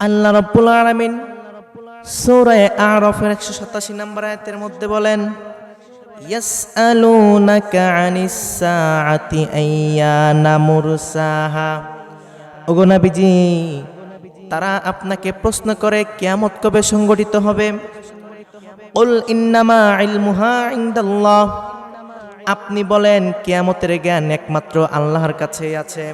আল্লাহ রাব্বুল আলামিন সূরা আরাফের 187 নম্বর আয়াতের মধ্যে বলেন, ইয়াসআলুনাকা আনিস সাআতি আইয়ানা মুরসাহা। ওগো নবীজি, তারা আপনাকে প্রশ্ন করে কিয়ামত কবে সংঘটিত হবে। কুল ইন্নামা ইলমুহা ইনদাল্লাহ, আপনি বলেন কিয়ামতের জ্ঞান একমাত্র আল্লাহর কাছেই আছে।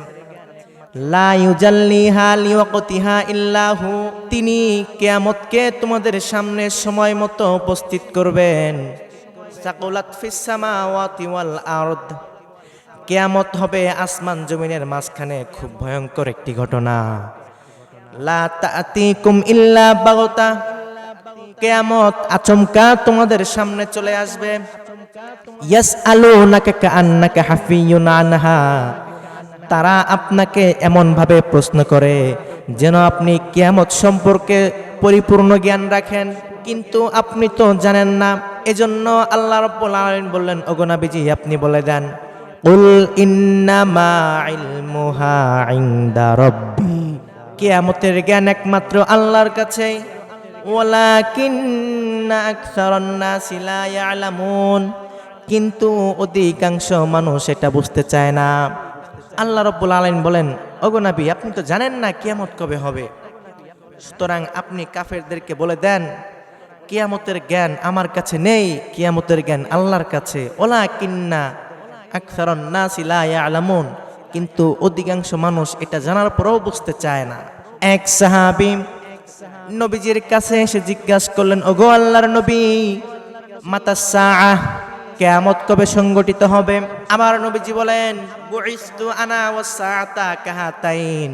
লা ইউজাল্লিহা লিওয়াক্তিহা ইল্লাহু, তিনি কিয়ামতকে তোমাদের সামনে সময় মতো উপস্থিত করবেন। সাকুলাত ফিস সামাওয়াতি ওয়াল আরদ, কিয়ামত হবে আসমান জমিনের মাঝখানে খুব ভয়ঙ্কর একটি ঘটনা। লা তাআতিকুম ইল্লা বাগতা, কিয়ামত আচমকা তোমাদের সামনে চলে আসবে। ইয়াসআলুনাকা কাআন্নাকা হাফিয়ুন আনহা, তারা আপনাকে এমন ভাবে প্রশ্ন করে যেন আপনি কিয়ামত সম্পর্কে পরিপূর্ণ জ্ঞান রাখেন, কিন্তু আপনি তো জানেন না। এজন্য আল্লাহ রাব্বুল আলামিন বললেন, ওগো নবীজি আপনি বলে দেন, কুল ইন্নামা ইলমুহা ইনদা রাব্বি, কিয়ামতের জ্ঞান একমাত্র আল্লাহর কাছে। ওয়ালাকিন্না আকসারান নাসি লা ইয়ালামুন, কিন্তু অধিকাংশ মানুষ এটা বুঝতে চায় না। আল্লাহ রাব্বুল আলামিন বলেন, ওগো নবী আপনি তো জানেন না কিয়ামত কবে হবে, সুতরাং আপনি কাফেরদেরকে বলে দেন কিয়ামতের জ্ঞান আমার কাছে নেই, কিয়ামতের জ্ঞান আল্লাহর কাছে। ওয়ালাকিন্না আকসারান নাসি লা ইয়ালামুন, কিন্তু অধিকাংশ মানুষ এটা জানার পরেও বুঝতে চায় না। এক সাহাবী নবীজির কাছে এসে জিজ্ঞাসা করলেন, ওগো আল্লাহর নবী, মাতাস সাআহ, কিয়ামত কবে সংঘটিত হবে? আমার নবীজি বলেন, বুইস্তু আনা ওয়াস সাআতা কাহাতাইন,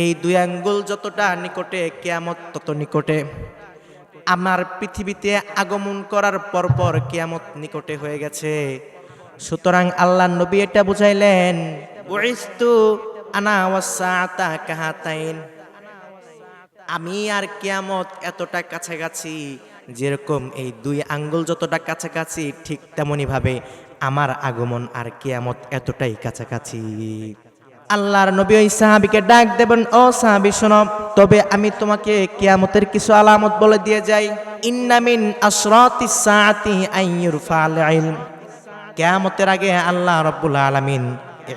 এই দুই আঙ্গুল যতটা নিকটে কিয়ামত তত নিকটে। আমার পৃথিবীতে আগমন করার পরপর কিয়ামত নিকটে হয়ে গেছে। সুতরাং আল্লাহর নবী এটা বুঝাইলেন, বুইস্তু আনা ওয়াস সাআতা কাহাতাইন, আমি আর কিয়ামত এতটা কাছাকাছি, যেরকম এই দুই আঙ্গুল যতটা কাছাকাছি ঠিক তেমনি ভাবে আমার আগমন আর কিয়ামত এতটাই কাছাকাছি। আল্লাহর নবী ওই সাহাবীকে ডাক দেবেন, ও সাহাবী শোনো, তবে আমি তোমাকে কিয়ামতের কিছু আলামত বলে দিয়ে যাই। ইন্না মিন আশরাতিস সাআতি আইয়ুরফাল ইলম, কিয়ামতের আগে আল্লাহ রাব্বুল আলামিন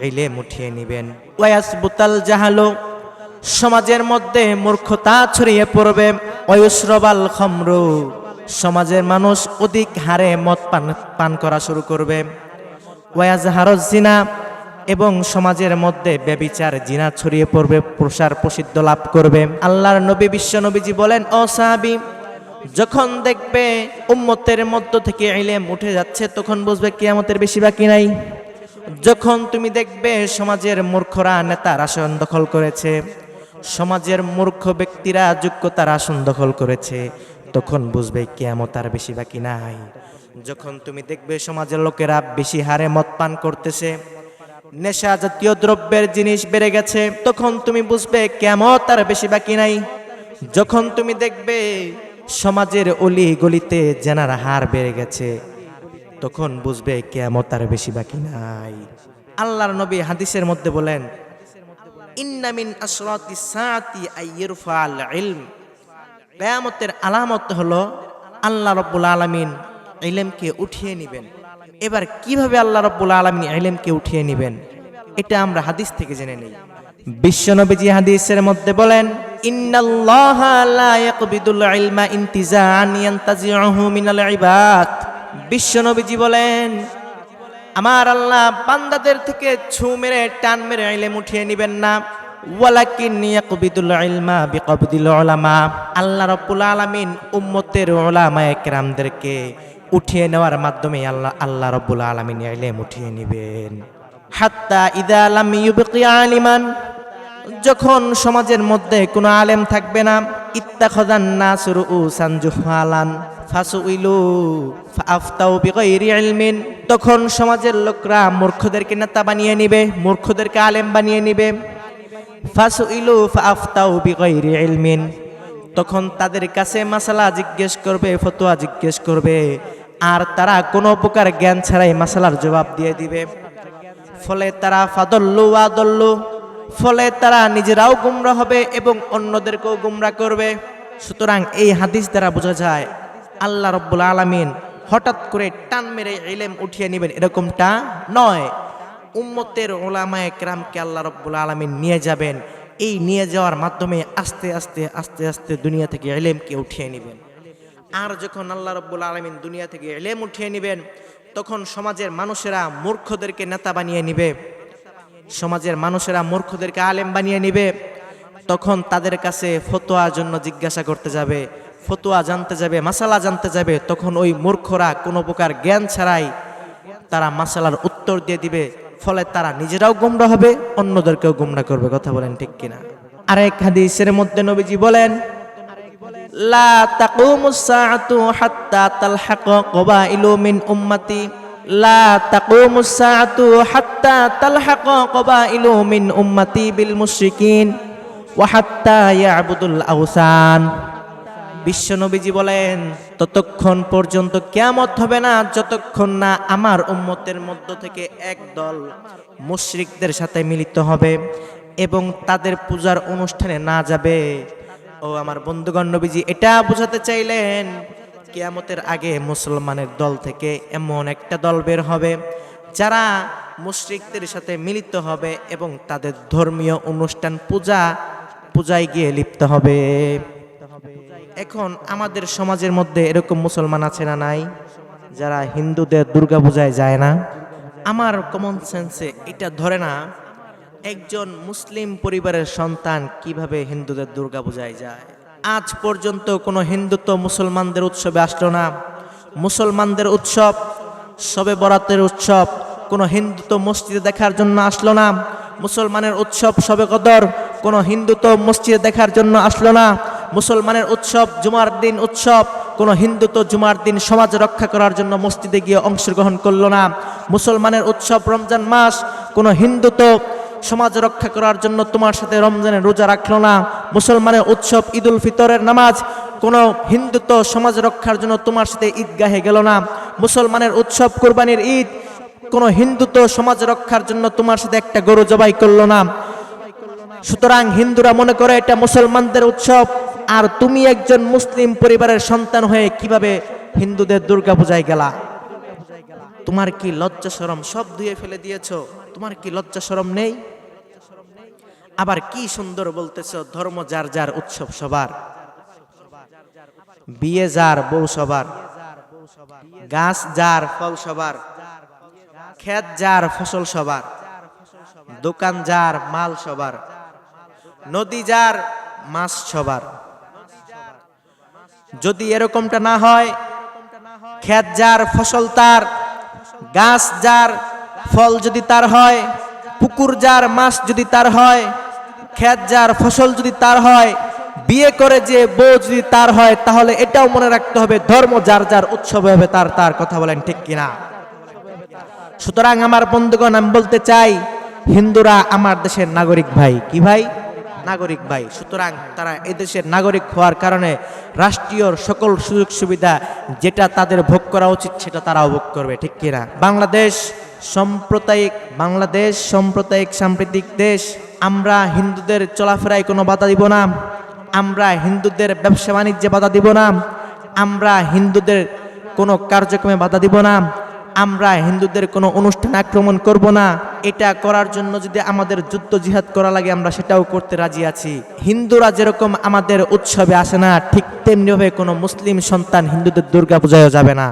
ইলম উঠিয়ে নেবেন। ওয়া ইয়াসবুতাল জাহালু, সমাজের মধ্যে মূর্খতা ছড়িয়ে পড়বে। ওয়ায়ুশরাবাল খামরু, সমাজের মানুষ অধিক হারে মদ পান করা শুরু করবে। ওয়ায়াজহারুজ জিনা, এবং সমাজের মধ্যে ব্যভিচার জিনা ছড়িয়ে পড়বে, প্রসার প্রসিদ্ধ লাভ করবে। আল্লাহর নবী বিশ্ব নবীজি বলেন, ও সাহাবী, যখন দেখবে উম্মতের মধ্য থেকে ইলম উঠে যাচ্ছে তখন বুঝবে কিয়ামতের বেশি বাকি নাই। যখন তুমি দেখবে সমাজের মূর্খরা নেতার আসন দখল করেছে, সমাজের মূর্খ ব্যক্তিরা যোগ্যতার আসন দখল করেছে, তখন বুঝবে কিয়ামত আর বেশি বাকি নাই। যখন তুমি দেখবে সমাজের লোকেরা বেশি হারে মদ পান করতেছে, নেশা জাতীয় দ্রব্যের জিনিস বেড়ে গেছে, তখন তুমি বুঝবে কিয়ামত আর বেশি বাকি নাই। যখন তুমি দেখবে সমাজের অলি গলিতে জেনার হার বেড়ে গেছে, তখন বুঝবে কিয়ামত আর বেশি বাকি নাই। আল্লাহর নবী হাদিসের মধ্যে বলেন, ইন্না মিন আশরাতিস সাআতি আইয়ুরফাল ইলম, কিয়ামতের আলামত হলো আল্লাহ রাব্বুল আলামিন ইলমকে উঠিয়ে নেবেন। এবার কিভাবে আল্লাহ রাব্বুল আলামিন ইলমকে উঠিয়ে নেবেন এটা আমরা হাদিস থেকে জেনে নেই। বিশ্বনবীজি হাদিসের মধ্যে বলেন, ইন্নাল্লাহা লা ইয়াকবিদুল ইলমা ইনতিজাআন ইয়ানতাজিউহু মিনাল ইবাদ। বিশ্বনবীজি বলেন, আমার আল্লাহ বান্দাদের থেকে ছু মেরে টান মেরে ইলম উঠিয়ে নেবেন না, ওয়ালাকিন ইয়াকবিদুল ইলমা বিকবদিল উলামা। আল্লাহ রাব্বুল আলামিন উম্মতের উলামায়ে কেরামদেরকে উঠিয়ে নেওয়ার মাধ্যমে আল্লাহ রাব্বুল আলামিন ইলম উঠিয়ে নেবেন। হাত্তা ইযা লাম ইউবকি আলিমান, যখন সমাজের মধ্যে কোনো আলেম থাকবে না, ইত্তাখাযান নাসু রুউসান জুহালান ফাসুইলু ফাআফতাউ বিগাইরি ইলমিন, তখন সমাজের লোকরা মূর্খদেরকে নেতা বানিয়ে নেবে, মূর্খদেরকে আলেম বানিয়ে নেবে। ফাসুইলু ফাআফতাউ বিগাইরি ইলমিন, তখন তাদের কাছে মাসালা জিজ্ঞেস করবে, ফতোয়া জিজ্ঞেস করবে, আর তারা কোনো প্রকার জ্ঞান ছাড়াই মাসালার জবাব দিয়ে দিবে। ফলে তারা ফাদল্লু ওয়াদল্লু, ফলে তারা নিজেরাও গুমরা হবে এবং অন্যদেরকেও গুমরা করবে। সুতরাং এই হাদিস দ্বারা বোঝা যায় আল্লাহ রাব্বুল আলামিন হঠাৎ করে টান মেরে ইলম উঠিয়ে নেবেন এরকমটা নয়। উম্মতের উলামায়ে কেরামকে আল্লাহ রাব্বুল আলামিন নিয়ে যাবেন। এই নিয়ে যাওয়ার মাধ্যমে আস্তে আস্তে আস্তে আস্তে দুনিয়া থেকে ইলমকে উঠিয়ে নেবেন। আর যখন আল্লাহ রাব্বুল আলামিন দুনিয়া থেকে ইলম উঠিয়ে নেবেন, তখন সমাজের মানুষেরা মূর্খদেরকে নেতা বানিয়ে নেবে, সমাজের মানুষেরা মূর্খদেরকে আলেম বানিয়ে নেবে। তখন তাদের কাছে ফতোয়ার জন্য জিজ্ঞাসা করতে যাবে, ফতোয়া জানতে যাবে, মাসালা জানতে যাবে। তখন ওই মূর্খরা কোনো প্রকার জ্ঞান ছাড়াই তারা মাসালার উত্তর দিয়ে দিবে। ফলে তারা নিজেরাও গুমরা হবে, অন্যদেরকেও গুমরা করবে। কথা বলেন ঠিক কিনা? আরেক হাদিসের মধ্যে নবীজি বলেন, লা তাকুমুস সাআতু হাত্তা তালহাকা কবাইলু মিন উম্মতি, লা তাকুমুস সাআতু হাত্তা তালহাকা কবাইলু মিন উম্মতি বিল মুশরিকিন ওয়া হাত্তা ইয়াবুদুল আওসান। বিশ্ব নবীজি বলেন, ততক্ষণ পর্যন্ত কিয়ামত হবে না যতক্ষণ না আমার উম্মতের মধ্য থেকে একদল মুশরিকদের সাথে মিলিত হবে এবং তাদের পূজার অনুষ্ঠানে না যাবে। ও আমার বন্ধুগণ, নবীজি এটা বোঝাতে চাইলেন কিয়ামতের আগে মুসলমানের দল থেকে এমন একটা দল বের হবে যারা মুশরিকদের সাথে মিলিত হবে এবং তাদের ধর্মীয় অনুষ্ঠান পূজায় গিয়ে লিপ্ত হবে। এখন আমাদের সমাজের মধ্যে এরকম মুসলমান আছে না নাই যারা হিন্দুদের দুর্গা পূজায় যায় না? আমার কমন সেন্সে এটা ধরে না একজন মুসলিম পরিবারের সন্তান কিভাবে হিন্দুদের দুর্গা পূজায় যায়। আজ পর্যন্ত কোনো হিন্দুত্ব মুসলমানদের উৎসবে আসলো না। মুসলমানদের উৎসব শবে বরাতের উৎসব কোনো হিন্দুত্ব মসজিদে দেখার জন্য আসলো না। মুসলমানের উৎসব শবে কদর কোনো হিন্দুত্ব মসজিদে দেখার জন্য আসলো না। মুসলমানের উৎসব জুমার দিন উৎসব কোনো হিন্দুত্ব জুমার দিন সমাজ রক্ষা করার জন্য মসজিদে গিয়ে অংশগ্রহণ করলো না। মুসলমানের উৎসব রমজান মাস কোনো হিন্দুত্ব সমাজ রক্ষা করার জন্য তোমার সাথে রমজানের রোজা রাখলো না। মুসলমানের উৎসব ঈদুল ফিতরের নামাজ কোনো হিন্দুত্ব সমাজ রক্ষার জন্য তোমার সাথে ঈদগাহে গেল না। মুসলমানের উৎসব কুরবানির ঈদ কোনো হিন্দুত্ব সমাজ রক্ষার জন্য তোমার সাথে একটা গরু জবাই করলো না। সুতরাং হিন্দুরা মনে করে এটা মুসলমানদের উৎসব, আর তুমি একজন মুসলিম পরিবারের সন্তান হয়ে কিভাবে হিন্দুদের দুর্গা পূজায় গেলা? তোমার কি লজ্জা শরম সব ধুয়ে ফেলে দিয়েছো? তোমার কি লজ্জা শরম নেই? আবার কি সুন্দর বলতেছো, ধর্ম যার যার উৎসব সবার, বিয়ে যার বউ সবার, গাছ যার ফল সবার, ক্ষেত যার ফসল সবার, দোকান যার মাল সবার, নদী যার মাছ সবার। যদি এরকমটা না হয়, ক্ষেত যার ফসল তার, গাছ যার ফল যদি তার হয়, পুকুর যার মাছ যদি তার হয়, ক্ষেত যার ফসল যদি তার হয়, বিয়ে করে যে বউ যদি তার হয়, তাহলে এটাও মনে রাখতে হবে ধর্ম যার যার উৎসব হবে তার তার। কথা বলেন ঠিক কিনা? সুতরাং আমার বন্ধুগণ, আমি বলতে চাই হিন্দুরা আমার দেশের নাগরিক ভাই। কি ভাই? নাগরিক ভাই। সুতরাং তারা এদেশের নাগরিক হওয়ার কারণে রাষ্ট্রীয় সকল সুযোগ সুবিধা যেটা তাদের ভোগ করা উচিত সেটা তারাও ভোগ করবে। ঠিক কিনা? বাংলাদেশ সাম্প্রদায়িক সাম্প্রতিক দেশ। আমরা হিন্দুদের চলাফেরায় কোনো বাধা দিব না, আমরা হিন্দুদের ব্যবসা বাণিজ্যে বাধা দিব না, আমরা হিন্দুদের কোনো কার্যক্রমে বাধা দিব না, আমরা হিন্দুদের কোনো অনুষ্ঠান আক্রমণ করব না। এটা করার জন্য যদি আমাদের যুদ্ধ জিহাদ করা লাগে আমরা সেটাও করতে রাজি আছি। হিন্দুরা যেরকম আমাদের উৎসবে আসে না, ঠিক তেমনিভাবে কোনো মুসলিম সন্তান হিন্দুদের দুর্গা পূজায়ও যাবে না।